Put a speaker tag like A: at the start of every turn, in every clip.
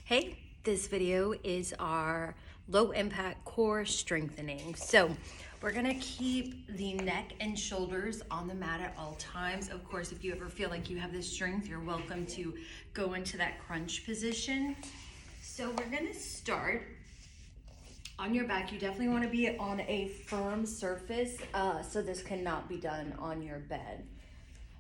A: Hey, this video is our low impact core strengthening. So we're gonna keep the neck and shoulders on the mat at all times. Of course, if you ever feel like you have this strength, you're welcome to go into that crunch position. So we're gonna start on your back. You definitely wanna be on a firm surface, so this cannot be done on your bed.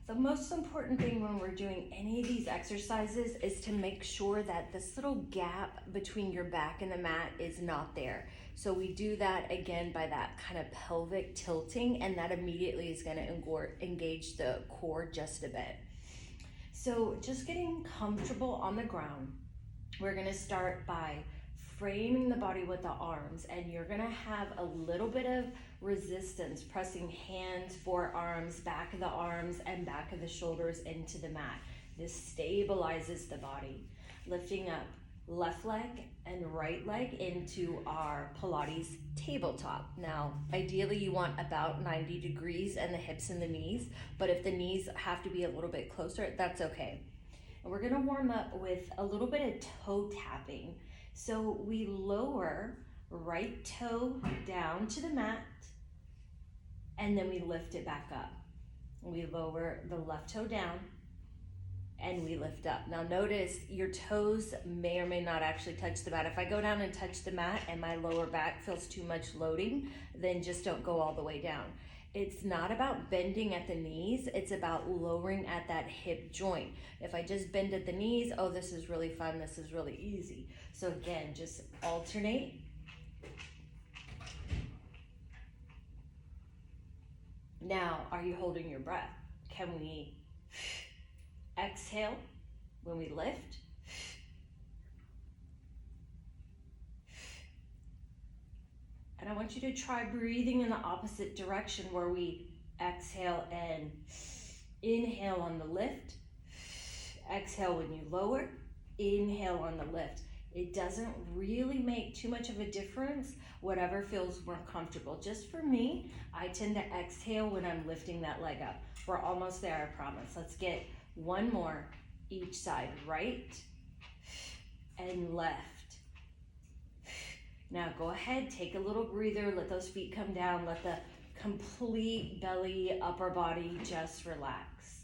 A: The most important thing when we're doing any of these exercises is to make sure that this little gap between your back and the mat is not there. So we do that again by that kind of pelvic tilting, and that immediately is going to engage the core just a bit. So just getting comfortable on the ground, we're going to start by framing the body with the arms, and you're gonna have a little bit of resistance, pressing hands, forearms, back of the arms, and back of the shoulders into the mat. This stabilizes the body. Lifting up left leg and right leg into our Pilates tabletop. Now, ideally you want about 90 degrees and the hips and the knees, but if the knees have to be a little bit closer, that's okay. And we're gonna warm up with a little bit of toe tapping. So we lower right toe down to the mat, and then we lift it back up. We lower the left toe down, and we lift up. Now notice your toes may or may not actually touch the mat. If I go down and touch the mat and my lower back feels too much loading, then just don't go all the way down. It's not about bending at the knees, it's about lowering at that hip joint. If I just bend at the knees, oh, this is really fun, this is really easy. So again, just alternate. Now, are you holding your breath? Can we exhale when we lift? And I want you to try breathing in the opposite direction, where we exhale and inhale on the lift, exhale when you lower, inhale on the lift. It doesn't really make too much of a difference, whatever feels more comfortable. Just for me, I tend to exhale when I'm lifting that leg up. We're almost there, I promise. Let's get one more each side, right and left. Now go ahead, take a little breather, let those feet come down, let the complete belly, upper body just relax.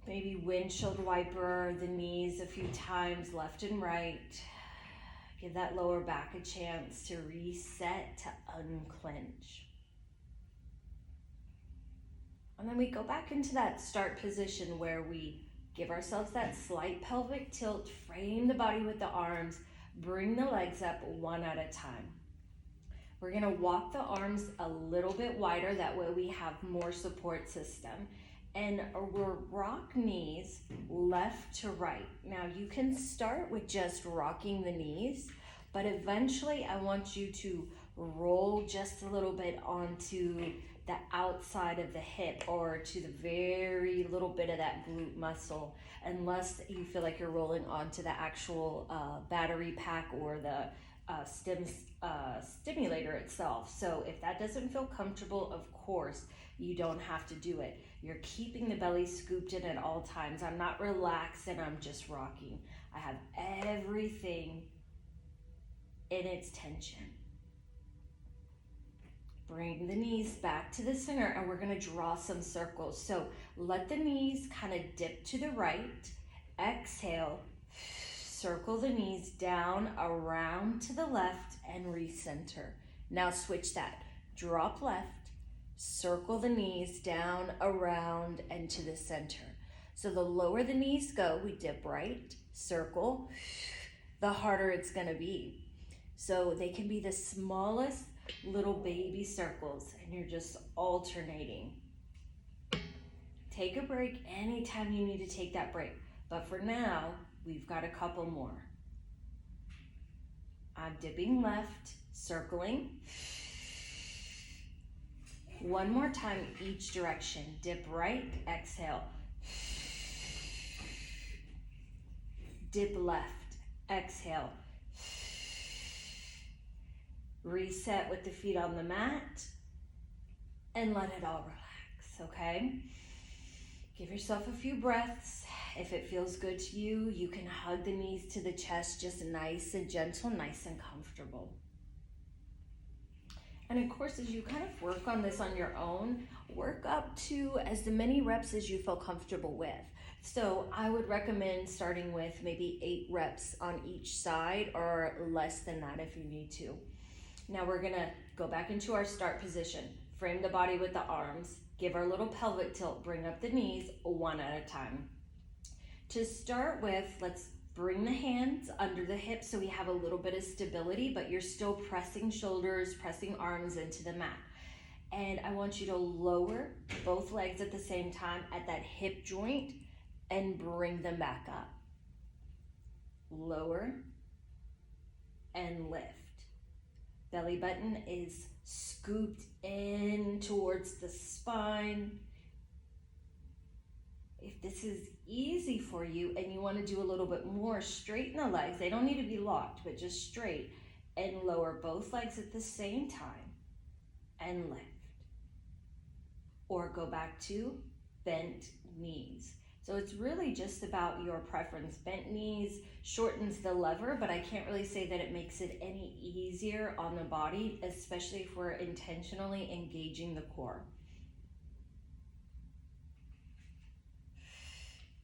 A: Maybe windshield wiper the knees a few times, left and right. Give that lower back a chance to reset, to unclench. And then we go back into that start position where we give ourselves that slight pelvic tilt, frame the body with the arms, bring the legs up one at a time. We're gonna walk the arms a little bit wider, that way we have more support system. And we'll rock knees left to right. Now you can start with just rocking the knees, but eventually I want you to roll just a little bit onto the outside of the hip, or to the very little bit of that glute muscle, unless you feel like you're rolling onto the actual battery pack or the stimulator itself. So if that doesn't feel comfortable, of course, you don't have to do it. You're keeping the belly scooped in at all times. I'm not relaxing, I'm just rocking. I have everything in its tension. Bring the knees back to the center, and we're gonna draw some circles. So let the knees kind of dip to the right. Exhale, circle the knees down, around to the left, and recenter. Now switch that. Drop left, circle the knees down, around, and to the center. So the lower the knees go, we dip right, circle, the harder it's gonna be. So they can be the smallest little baby circles, and you're just alternating. Take a break anytime you need to take that break. But for now, we've got a couple more. I'm dipping left, circling. One more time each direction. Dip right, exhale. Dip left, exhale. Reset with the feet on the mat and let it all relax, okay? Give yourself a few breaths. If it feels good to you, you can hug the knees to the chest, just nice and gentle, nice and comfortable. And of course, as you kind of work on this on your own, work up to as many reps as you feel comfortable with. So I would recommend starting with maybe 8 reps on each side, or less than that if you need to. Now we're gonna go back into our start position. Frame the body with the arms. Give our little pelvic tilt. Bring up the knees one at a time. To start with, let's bring the hands under the hips so we have a little bit of stability, but you're still pressing shoulders, pressing arms into the mat. And I want you to lower both legs at the same time at that hip joint and bring them back up. Lower and lift. Belly button is scooped in towards the spine. If this is easy for you and you want to do a little bit more, straighten the legs. They don't need to be locked, but just straight, and lower both legs at the same time and lift. Or go back to bent knees. So it's really just about your preference. Bent knees shortens the lever, but I can't really say that it makes it any easier on the body, especially if we're intentionally engaging the core.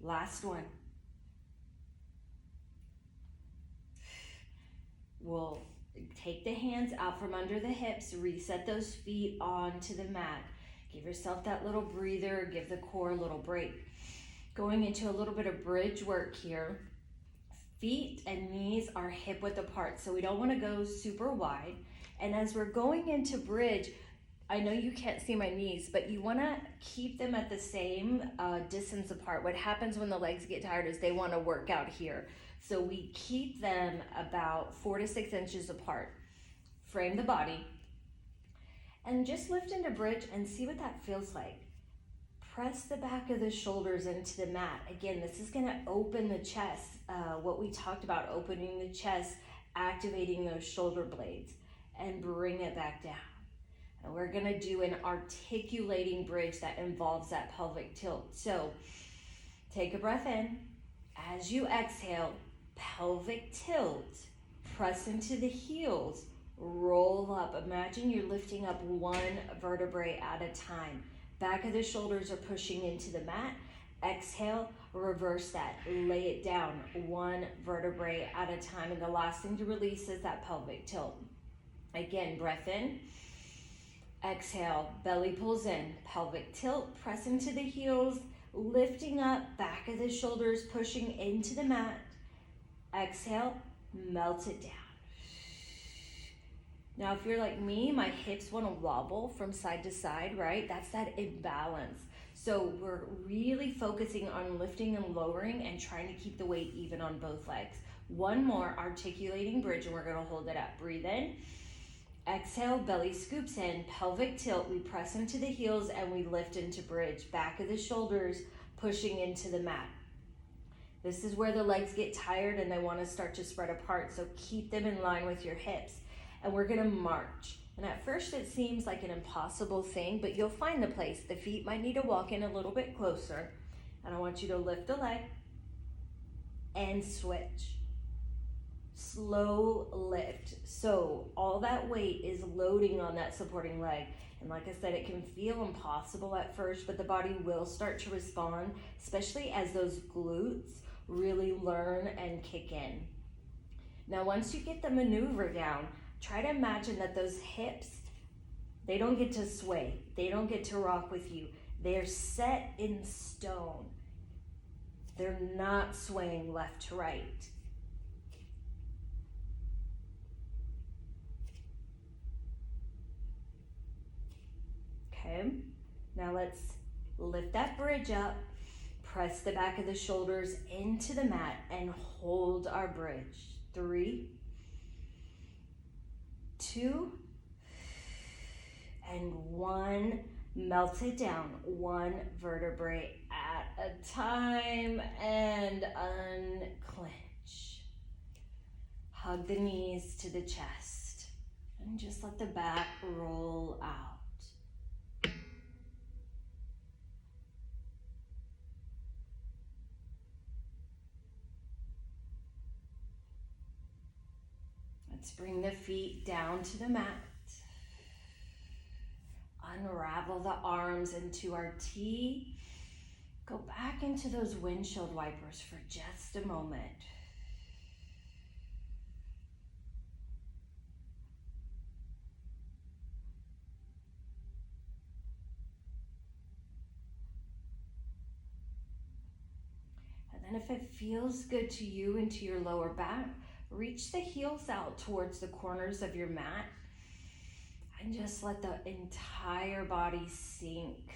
A: Last one. We'll take the hands out from under the hips, reset those feet onto the mat. Give yourself that little breather, give the core a little break. Going into a little bit of bridge work here. Feet and knees are hip width apart, so we don't want to go super wide. And as we're going into bridge, I know you can't see my knees, but you want to keep them at the same distance apart. What happens when the legs get tired is they want to work out here. So we keep them about 4 to 6 inches apart. Frame the body. And just lift into bridge and see what that feels like. Press the back of the shoulders into the mat. Again, this is going to open the chest. What we talked about, opening the chest, activating those shoulder blades, and bring it back down. And we're gonna do an articulating bridge that involves that pelvic tilt. So take a breath in. As you exhale, pelvic tilt, press into the heels, roll up. Imagine you're lifting up one vertebrae at a time. Back of the shoulders are pushing into the mat. Exhale, reverse that, lay it down, one vertebrae at a time. And the last thing to release is that pelvic tilt. Again, breath in. Exhale, belly pulls in, pelvic tilt, press into the heels, lifting up, back of the shoulders, pushing into the mat. Exhale, melt it down. Now, if you're like me, my hips want to wobble from side to side, right? That's that imbalance. So we're really focusing on lifting and lowering and trying to keep the weight even on both legs. One more articulating bridge, and we're going to hold it up. Breathe in. Exhale, belly scoops in, pelvic tilt. We press into the heels and we lift into bridge. Back of the shoulders, pushing into the mat. This is where the legs get tired and they want to start to spread apart. So keep them in line with your hips. And we're going to march. And at first it seems like an impossible thing, but you'll find the place. The feet might need to walk in a little bit closer. And I want you to lift a leg and switch. Slow lift. So all that weight is loading on that supporting leg. And like I said, it can feel impossible at first, but the body will start to respond, especially as those glutes really learn and kick in. Now, once you get the maneuver down, try to imagine that those hips, they don't get to sway. They don't get to rock with you. They're set in stone. They're not swaying left to right. Okay, now let's lift that bridge up, press the back of the shoulders into the mat and hold our bridge. 3, 2, and 1. Melt it down, one vertebrae at a time, and unclench. Hug the knees to the chest and just let the back roll out. Let's bring the feet down to the mat. Unravel the arms into our T. Go back into those windshield wipers for just a moment. And then if it feels good to you into your lower back, reach the heels out towards the corners of your mat and just let the entire body sink.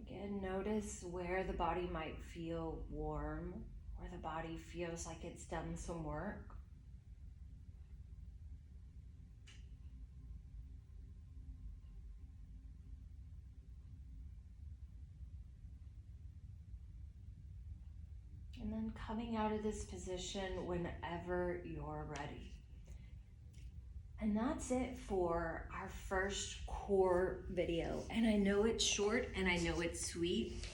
A: Again, notice where the body might feel warm, where the body feels like it's done some work. And then coming out of this position whenever you're ready. And that's it for our first core video. And I know it's short and I know it's sweet,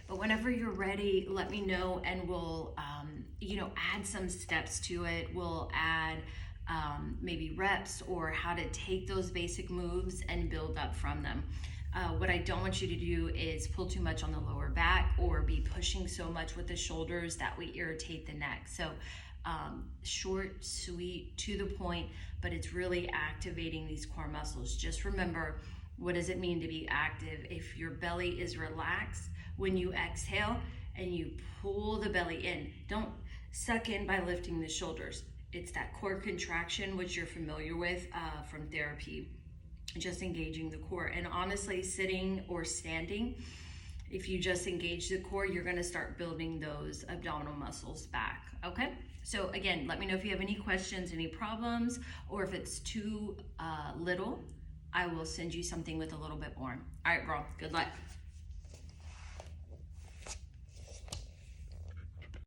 A: but whenever you're ready, let me know and we'll, add some steps to it. We'll add maybe reps or how to take those basic moves and build up from them. What I don't want you to do is pull too much on the lower back or be pushing so much with the shoulders that we irritate the neck. So short, sweet, to the point, but it's really activating these core muscles. Just remember, what does it mean to be active? If your belly is relaxed, when you exhale and you pull the belly in, don't suck in by lifting the shoulders. It's that core contraction, which you're familiar with from therapy, just engaging the core. And honestly, sitting or standing, if you just engage the core, you're gonna start building those abdominal muscles back, okay? So again, let me know if you have any questions, any problems, or if it's too little, I will send you something with a little bit more. All right, girl, good luck.